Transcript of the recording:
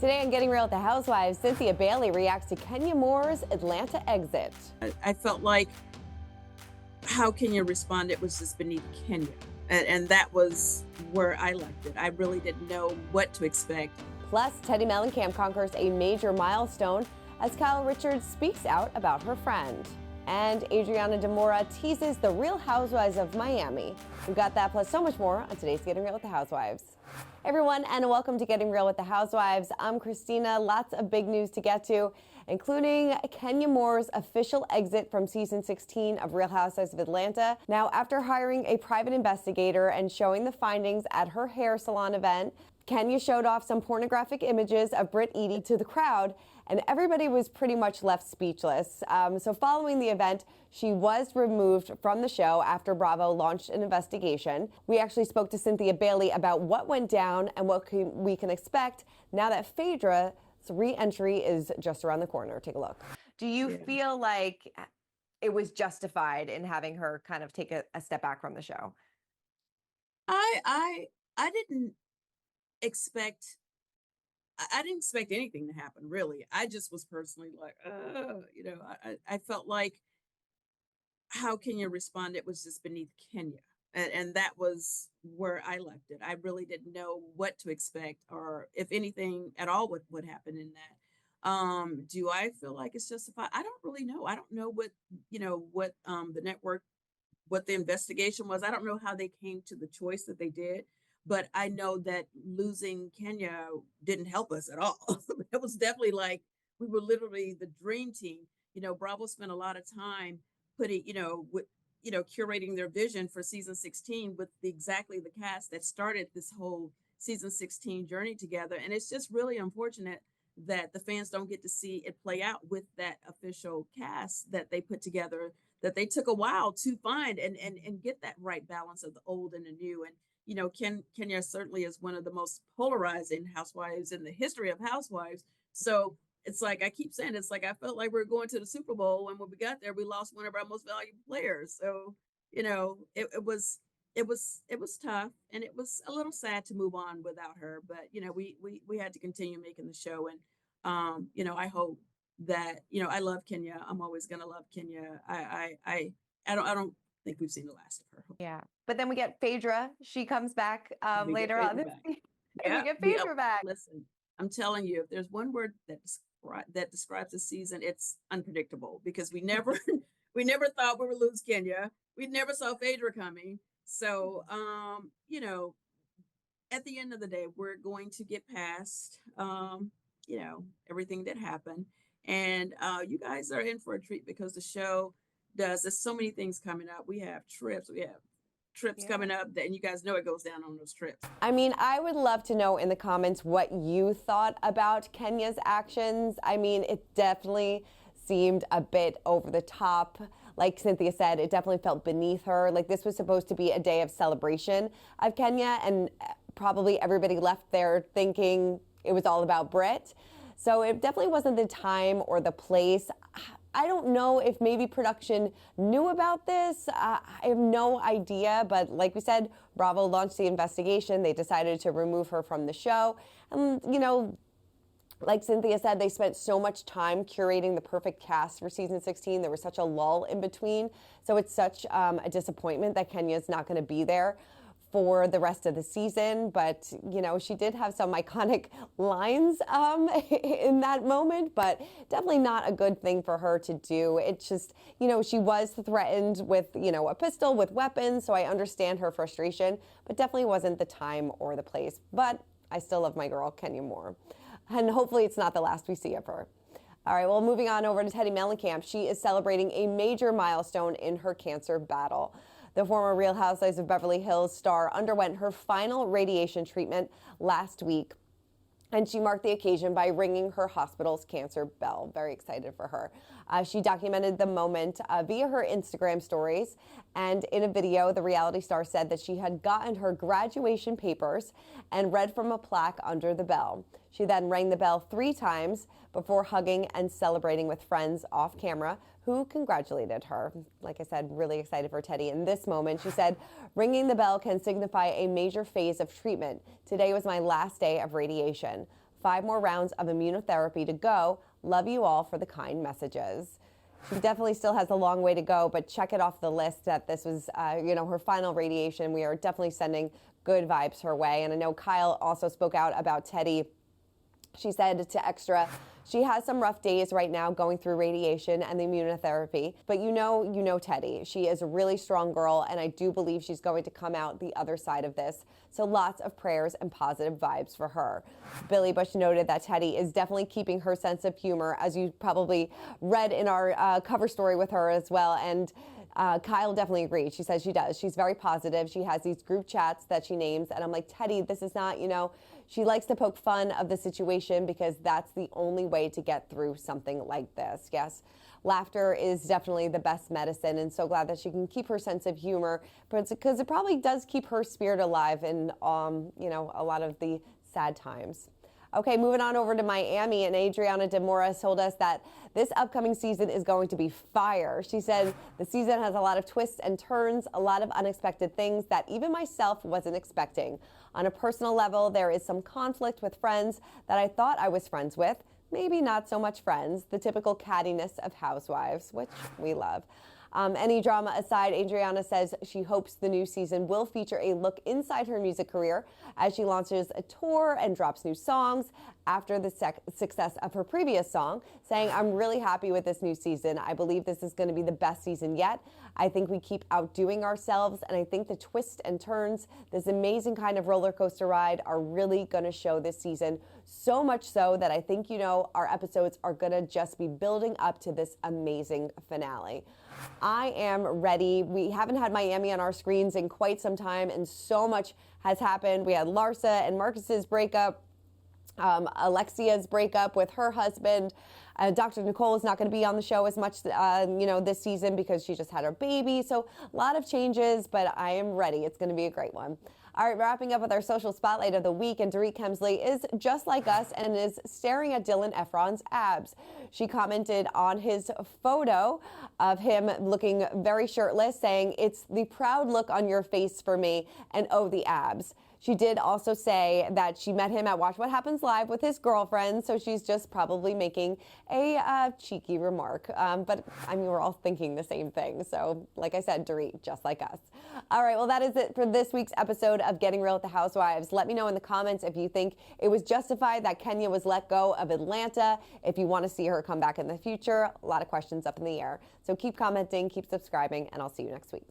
Today on Getting Real with the Housewives, Cynthia Bailey reacts to Kenya Moore's Atlanta exit. I felt like how Kenya responded was just beneath Kenya. And that was where I left it. I really didn't know what to expect. Plus, Teddi Mellencamp conquers a major milestone as Kyle Richards speaks out about her friend. And Adriana Demora teases the Real Housewives of Miami. We've got that plus so much more on today's Getting Real with the Housewives. Everyone, and welcome to Getting Real with the Housewives. I'm Christina. Lots of big news to get to, including Kenya Moore's official exit from season 16 of Real Housewives of Atlanta. Now, after hiring a private investigator and showing the findings at her hair salon event, Kenya showed off some pornographic images of Britt Eady to the crowd, and everybody was pretty much left speechless. So following the event, she was removed from the show after Bravo launched an investigation. We actually spoke to Cynthia Bailey about what went down and what we can expect now that Phaedra's re-entry is just around the corner. Take a look. Do you feel like it was justified in having her kind of take a step back from the show? I didn't expect anything to happen, really. I just was personally like, I felt like how Kenya responded was just beneath Kenya. And that was where I left it. I really didn't know what to expect or if anything at all would happen in that. Do I feel like it's justified? I don't really know. I don't know what the network, what the investigation was. I don't know how they came to the choice that they did. But I know that losing Kenya didn't help us at all. It was definitely like we were literally the dream team. Bravo spent a lot of time putting, curating their vision for season 16 with exactly the cast that started this whole season 16 journey together. And it's just really unfortunate that the fans don't get to see it play out with that official cast that they put together, that they took a while to find and get that right balance of the old and the new. And Kenya certainly is one of the most polarizing housewives in the history of housewives. So it's like I keep saying, it's like I felt like we were going to the Super Bowl, and when we got there, we lost one of our most valuable players. So it was tough, and it was a little sad to move on without her. But we had to continue making the show, and I hope that I love Kenya. I'm always gonna love Kenya. I don't think we've seen the last of her. Yeah. But then we get Phaedra. She comes back later on. Yeah, we get Phaedra back. Listen, I'm telling you, if there's one word that describes the season, it's unpredictable, because we never thought we would lose Kenya. We never saw Phaedra coming. So at the end of the day, we're going to get past everything that happened. And you guys are in for a treat, because the show there's so many things coming up. We have trips coming up, and you guys know it goes down on those trips. I mean, I would love to know in the comments what you thought about Kenya's actions. I mean, it definitely seemed a bit over the top. Like Cynthia said, it definitely felt beneath her. Like, this was supposed to be a day of celebration of Kenya, and probably everybody left there thinking it was all about Britt. So it definitely wasn't the time or the place. I don't know if maybe production knew about this. I have no idea. But like we said, Bravo launched the investigation. They decided to remove her from the show. And, like Cynthia said, they spent so much time curating the perfect cast for season 16. There was such a lull in between. So it's such a disappointment that Kenya's not going to be there for the rest of the season. But, she did have some iconic lines in that moment, but definitely not a good thing for her to do. It's just, she was threatened with, a pistol, with weapons. So I understand her frustration, but definitely wasn't the time or the place. But I still love my girl, Kenya Moore. And hopefully it's not the last we see of her. All right, well, moving on over to Teddi Mellencamp. She is celebrating a major milestone in her cancer battle. The former Real Housewives of Beverly Hills star underwent her final radiation treatment last week, and she marked the occasion by ringing her hospital's cancer bell. Very excited for her. She documented the moment via her Instagram stories, and in a video, the reality star said that she had gotten her graduation papers and read from a plaque under the bell. She then rang the bell 3 times before hugging and celebrating with friends off camera who congratulated her. Like I said, really excited for Teddi. In this moment, she said, ringing the bell can signify a major phase of treatment. Today was my last day of radiation. 5 more rounds of immunotherapy to go. Love you all for the kind messages. She definitely still has a long way to go, but check it off the list that this was, her final radiation. We are definitely sending good vibes her way. And I know Kyle also spoke out about Teddi. She said to Extra, she has some rough days right now going through radiation and the immunotherapy, but you know Teddi. She is a really strong girl, and I do believe she's going to come out the other side of this. So lots of prayers and positive vibes for her. Billy Bush noted that Teddi is definitely keeping her sense of humor, as you probably read in our cover story with her as well. And Kyle definitely agreed. She says she does. She's very positive. She has these group chats that she names. And I'm like, Teddi, this is not, she likes to poke fun of the situation because that's the only way to get through something like this. Yes, laughter is definitely the best medicine, and so glad that she can keep her sense of humor, because it probably does keep her spirit alive in, a lot of the sad times. Okay, moving on over to Miami, and Adriana Demora told us that this upcoming season is going to be fire. She said the season has a lot of twists and turns, a lot of unexpected things that even myself wasn't expecting. On a personal level, there is some conflict with friends that I thought I was friends with. Maybe not so much friends, the typical cattiness of housewives, which we love. Any drama aside, Adriana says she hopes the new season will feature a look inside her music career as she launches a tour and drops new songs after the success of her previous song, saying, I'm really happy with this new season. I believe this is going to be the best season yet. I think we keep outdoing ourselves, and I think the twists and turns, this amazing kind of roller coaster ride, are really going to show this season. So much so that I think, our episodes are going to just be building up to this amazing finale. I am ready. We haven't had Miami on our screens in quite some time, and so much has happened. We had Larsa and Marcus's breakup, Alexia's breakup with her husband. Dr. Nicole is not going to be on the show as much, this season because she just had her baby. So a lot of changes, but I am ready. It's going to be a great one. All right, wrapping up with our social spotlight of the week, and Dorit Kemsley is just like us and is staring at Dylan Efron's abs. She commented on his photo of him looking very shirtless, saying, "It's the proud look on your face for me, and oh, the abs." She did also say that she met him at Watch What Happens Live with his girlfriend, so she's just probably making a cheeky remark. But I mean, we're all thinking the same thing. So like I said, Dorit, just like us. All right, well, that is it for this week's episode of Getting Real with the Housewives. Let me know in the comments if you think it was justified that Kenya was let go of Atlanta, if you want to see her come back in the future. A lot of questions up in the air. So keep commenting, keep subscribing, and I'll see you next week.